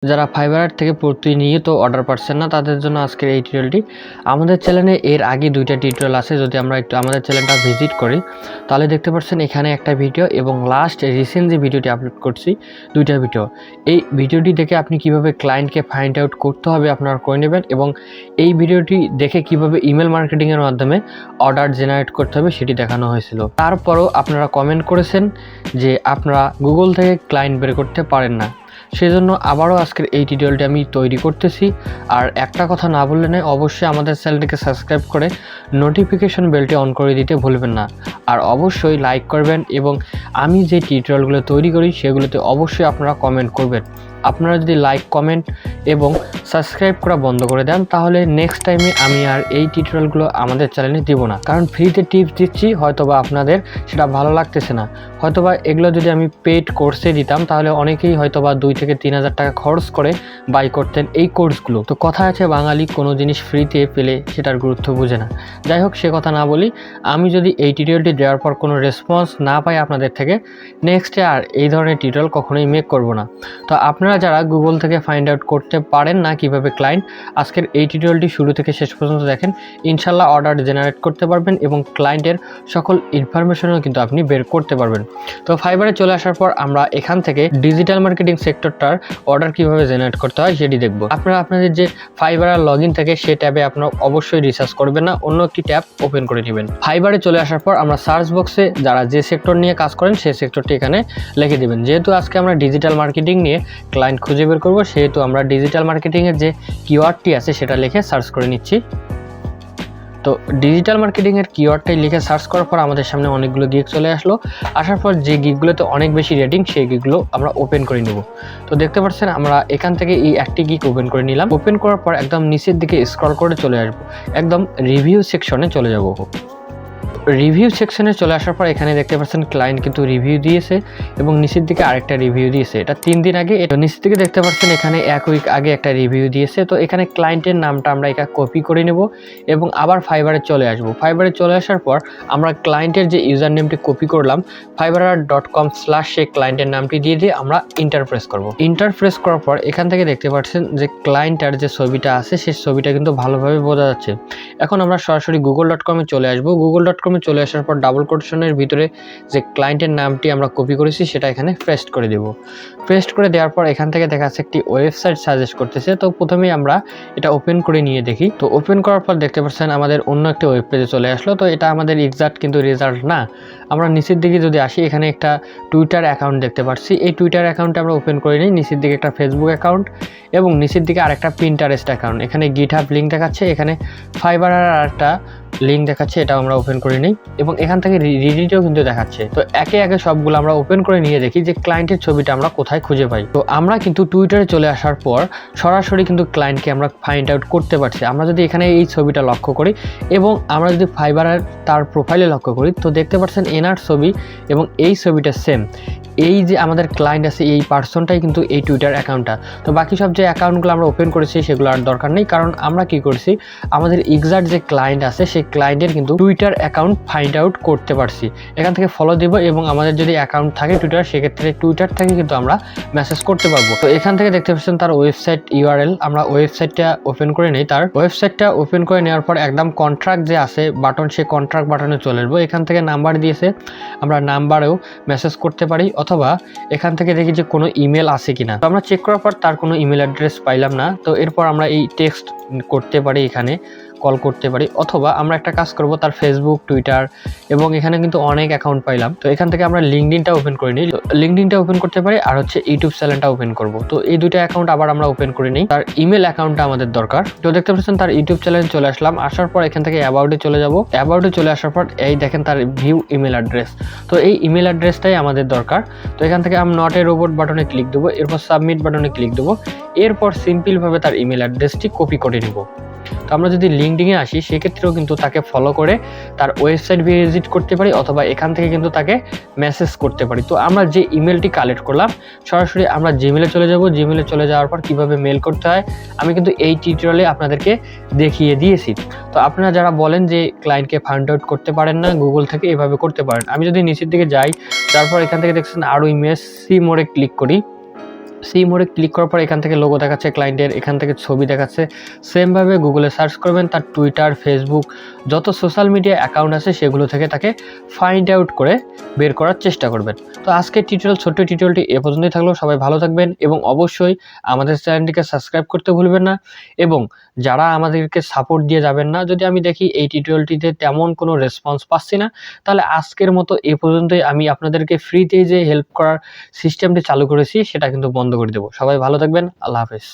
যারা ফাইবার থেকে প্রতিনিয়ত অর্ডার পাচ্ছেন না তাদের জন্য আজকের এই টিউটোরিয়ালটি। আমাদের চ্যানেলে এর আগে 2টা টিউটোরিয়াল আছে, যদি আমরা একটু আমাদের চ্যানেলটা ভিজিট করি তাহলে দেখতে পাচ্ছেন এখানে একটা ভিডিও এবং লাস্ট রিসেন্ট যে ভিডিওটি আপলোড করছি 2টা ভিডিও। এই ভিডিওটি দেখে আপনি কিভাবে ক্লায়েন্টকে ফাইন্ড আউট করতে হবে আপনারা করে নেবেন, এবং এই ভিডিওটি দেখে কিভাবে ইমেল মার্কেটিংয়ের মাধ্যমে অর্ডার জেনারেট করতে হবে সেটি দেখানো হয়েছিল। তারপরও আপনারা কমেন্ট করেছেন যে আপনারা গুগল থেকে ক্লায়েন্ট বের করতে পারেন না, সেজন্য আবারও আজকের এই টিউটোরিয়ালটি আমি তৈরি করতেছি। আর একটা কথা না বললে নয়, অবশ্যই আমাদের চ্যানেলটিকে সাবস্ক্রাইব করে নোটিফিকেশন বেলটি অন করে দিতে ভুলবেন না। আর অবশ্যই লাইক করবেন, এবং আমি যে টিউটোরিয়ালগুলো তৈরি করি সেগুলোতে অবশ্যই আপনারা কমেন্ট করবেন। আপনারা যদি লাইক, কমেন্ট এবং সাবস্ক্রাইব করা বন্ধ করে দেন তাহলে নেক্সট টাইমে আমি আর এই টিউটোরিয়ালগুলো আমাদের চ্যানেলে দিব না, কারণ ফ্রিতে টিপস দিচ্ছি, হয়তোবা আপনাদের সেটা ভালো লাগতেছে না। হয়তোবা এগুলো যদি আমি পেইড কোর্সে দিতাম তাহলে অনেকেই হয়তোবা 2 থেকে 3,000 টাকা খরচ করে বাই করতেন এই কোর্সগুলো। তো কথা আছে, বাঙালি কোনো জিনিস ফ্রিতে পেলে সেটার গুরুত্ব বুঝে না। যাই হোক, সে কথা না বলি, আমি যদি এই টিউটোরিয়ালটি দেওয়ার পর কোনো রেসপন্স না পাই আপনাদের থেকে, নেক্সটে আর এই ধরনের টিউটোরিয়াল কখনোই মেক করব না। তো আপনারা যারা গুগল থেকে ফাইন্ড আউট করতে পারেন না কিভাবে ক্লায়েন্ট, আজকের এই টিউটোরিয়ালটি শুরু থেকে শেষ পর্যন্ত দেখেন, ইনশাল্লাহ অর্ডার জেনারেট করতে পারবেন এবং ক্লায়েন্টের সকল ইনফরমেশনও কিন্তু আপনি বের করতে পারবেন। তো ফাইবারে চলে আসার পর আমরা এখান থেকে ডিজিটাল মার্কেটিং সেক্টরটার অর্ডার কিভাবে জেনারেট করতে হয় সেটি দেখব। আপনারা আপনাদের যে ফাইবার লগইন থেকে সে ট্যাবে আপনারা অবশ্যই রিসার্চ করবেন না, অন্য একটি ট্যাব ওপেন করে নেবেন। ফাইবারে চলে আসার পর আমরা সার্চ বক্সে যারা যে সেক্টর নিয়ে কাজ করেন সেই সেক্টরটি এখানে লিখে দিবেন। যেহেতু আজকে আমরা ডিজিটাল মার্কেটিং নিয়ে ক্লায়েন্ট খুঁজে বের করব, সেহেতু আমরা ডিজিটাল মার্কেটিংয়ের যে কিওয়ার্ডটি আছে সেটা লিখে সার্চ করে নিচ্ছি। তো ডিজিটাল মার্কেটিংয়ের কিওয়ার্ডটাই লিখে সার্চ করার পর আমাদের সামনে অনেকগুলো গিগ চলে আসলো। আসার পর যে গিগগুলোতে অনেক বেশি রেটিং সেই গিগগুলো আমরা ওপেন করে নেব। তো দেখতে পাচ্ছেন আমরা এখান থেকে এই একটি গিগ ওপেন করে নিলাম। ওপেন করার পর একদম নিচের দিকে স্ক্রল করে চলে আসবো, একদম রিভিউ সেকশনে চলে যাব। রিভিউ সেকশনে চলে আসার পর এখানে দেখতে পাচ্ছেন ক্লায়েন্ট কিন্তু রিভিউ দিয়েছে এবং নিচের দিকে আরেকটা রিভিউ দিয়েছে, এটা 3 দিন আগে। এটা নিচের দিকে দেখতে পাচ্ছেন এখানে 1 উইক আগে একটা রিভিউ দিয়েছে। তো এখানে ক্লায়েন্টের নামটা আমরা এটা কপি করে নেব এবং আবার ফাইবারে চলে আসব। ফাইবারে চলে আসার পর আমরা ক্লায়েন্টের যে ইউজার নেমটি কপি করলাম fiverr.com/ সেই ক্লায়েন্টের নামটি দিয়ে আমরা ইন্টার প্রেস করব। ইন্টার প্রেস করার পর এখান থেকে দেখতে পাচ্ছেন যে ক্লায়েন্টের যে ছবিটা আছে সেই ছবিটা কিন্তু ভালোভাবে বোঝা যাচ্ছে। এখন আমরা সরাসরি google.com-এ চলে আসব। google.com-এ চলে আসার পর ডাবল কোটেশনের ভিতরে যে ক্লায়েন্টের নামটি আমরা কপি করেছি সেটা এখানে পেস্ট করে দেব। পেস্ট করে দেওয়ার পর এখান থেকে দেখা যাচ্ছে একটি ওয়েবসাইট সাজেস্ট করতেছে। তো প্রথমেই আমরা এটা ওপেন করে নিয়ে দেখি। তো ওপেন করার পর দেখতে পাচ্ছেন আমাদের অন্য একটা ওয়েব পেজে চলে আসলো। তো এটা আমাদের এক্সাক্ট কিন্তু রেজাল্ট না। আমরা নিচের দিকে যদি আসি, এখানে একটা টুইটার অ্যাকাউন্ট দেখতে পাচ্ছি। এই টুইটার অ্যাকাউন্টে আমরা ওপেন করে নিই। নিচের দিকে একটা ফেসবুক অ্যাকাউন্ট এবং নিচের দিকে আরেকটা পিন্টারেস্ট অ্যাকাউন্ট। এখানে গিটহাব লিঙ্ক দেখাচ্ছে, এখানে ফাইবার আর একটা লিঙ্ক দেখাচ্ছে, এটা আমরা ওপেন করে নিই এবং এখান থেকে রিডিটও কিন্তু দেখাচ্ছে। তো একে একে সবগুলো আমরা ওপেন করে নিয়ে দেখি যে ক্লায়েন্টের ছবিটা আমরা কোথায় খুঁজে পাই। তো আমরা কিন্তু টুইটারে চলে আসার পর সরাসরি কিন্তু ক্লায়েন্টকে আমরা ফাইন্ড আউট করতে পারছি। আমরা যদি এখানে এই ছবিটা লক্ষ্য করি এবং আমরা যদি ফাইবারের তার প্রোফাইলে লক্ষ্য করি, তো দেখতে পাচ্ছেন এনার ছবি এবং এই ছবিটা সেম। এই যে আমাদের ক্লায়েন্ট আছে এই পার্সনটাই কিন্তু এই টুইটার অ্যাকাউন্টটা। তো বাকি সব যে অ্যাকাউন্টগুলো আমরা ওপেন করেছি সেগুলো আর দরকার নেই, কারণ আমরা কি করছি, আমাদের এক্সাক্ট যে ক্লায়েন্ট আছে সেই ক্লায়েন্টের কিন্তু টুইটার অ্যাকাউন্ট ফাইন্ড আউট করতে পারছি। এখান থেকে ফলো দিব এবং আমাদের যদি অ্যাকাউন্ট থাকে টুইটার, সেক্ষেত্রে টুইটার থেকে কিন্তু আমরা মেসেজ করতে পারবো। তো এখান থেকে দেখতে পাচ্ছেন তার ওয়েবসাইট ইউআরএল, আমরা ওয়েবসাইটটা ওপেন করে নেই। তার ওয়েবসাইটটা ওপেন করে নেওয়ার পর একদম কন্ট্রাক্ট যে আছে বাটন, সেই কন্ট্রাক্ট বাটনে চলে আসবো। এখান থেকে নাম্বার দিয়েছে, আমরা নাম্বারেও মেসেজ করতে পারি, অথবা এখান থেকে দেখি যে কোনো ইমেল আছে কিনা। তো আমরা চেক করার পর তার কোনো ইমেল অ্যাড্রেস পাইলাম না। তো এরপর আমরা এই টেক্সট করতে পারি, এখানে কল করতে পারি, অথবা আমরা একটা কাজ করব, তার ফেসবুক, টুইটার এবং এখানে কিন্তু অনেক অ্যাকাউন্ট পাইলাম। তো এখান থেকে আমরা লিঙ্কডিনটা ওপেন করে নিই। লিঙ্কডিনটা ওপেন করতে পারি, আর হচ্ছে ইউটিউব চ্যানেলটা ওপেন করব। তো এই দুটো অ্যাকাউন্ট আবার আমরা ওপেন করে নিই। তার ইমেল অ্যাকাউন্টটা আমাদের দরকার। তো দেখতে পাচ্ছেন তার ইউটিউব চ্যানেলে চলে আসলাম। আসার পর এখান থেকে অ্যাবাউটে চলে যাব। অ্যাবাউটে চলে আসার পর এই দেখেন তার ভিউ ইমেল অ্যাড্রেস। তো এই ইমেল অ্যাড্রেসটাই আমাদের দরকার। তো এখান থেকে আমি নট এ রোবট বাটনে ক্লিক দেবো, এরপর সাবমিট বাটনে ক্লিক দেবো। এরপর সিম্পলভাবে তার ইমেল অ্যাড্রেসটি কপি করে নেব। তো আমরা যদি লিঙ্কডিনে আসি, সেক্ষেত্রেও কিন্তু তাকে ফলো করে তার ওয়েবসাইট ভিজিট করতে পারি, অথবা এখান থেকে কিন্তু তাকে মেসেজ করতে পারি। তো আমরা যে ইমেলটি কালেক্ট করলাম, সরাসরি আমরা জিমেলে চলে যাব। জিমেলে চলে যাওয়ার পর কিভাবে মেল করতে হয় আমি কিন্তু এই টিউটোরিয়ালে আপনাদেরকে দেখিয়ে দিয়েছি। তো আপনারা যারা বলেন যে ক্লায়েন্টকে ফাইন্ড আউট করতে পারেন না গুগল থেকে, এভাবে করতে পারেন। আমি যদি নিচের দিকে যাই, তারপর এখান থেকে দেখছেন আরও ইমেজ সি মোড়ে ক্লিক করি, সি মোডে ক্লিক করার পর এখান থেকে লোগো দেখাচ্ছে ক্লায়েন্টের, এখান থেকে ছবি দেখাচ্ছে। সেমভাবে গুগলে সার্চ করবেন, তার টুইটার, ফেসবুক যত সোশ্যাল মিডিয়া অ্যাকাউন্ট আছে সেগুলো থেকে তাকে ফাইন্ড আউট করে বের করার চেষ্টা করবেন। তো আজকের ছোট্ট টিউটোরিয়ালটি এ পর্যন্তই থাকলো। সবাই ভালো থাকবেন এবং অবশ্যই আমাদের চ্যানেলটিকে সাবস্ক্রাইব করতে ভুলবেন না। এবং যারা আমাদেরকে সাপোর্ট দিয়ে যাবেন না, যদি আমি দেখি এই টিউটোরিয়ালটিতে তেমন কোনো রেসপন্স পাচ্ছি না, তাহলে আজকের মতো এ পর্যন্তই। আমি আপনাদেরকে ফ্রিতে যে হেল্প করার সিস্টেমটি চালু করেছি সেটা কিন্তু বন্ধ করে দেবো। সবাই ভালো থাকবেন। আল্লাহ হাফেজ।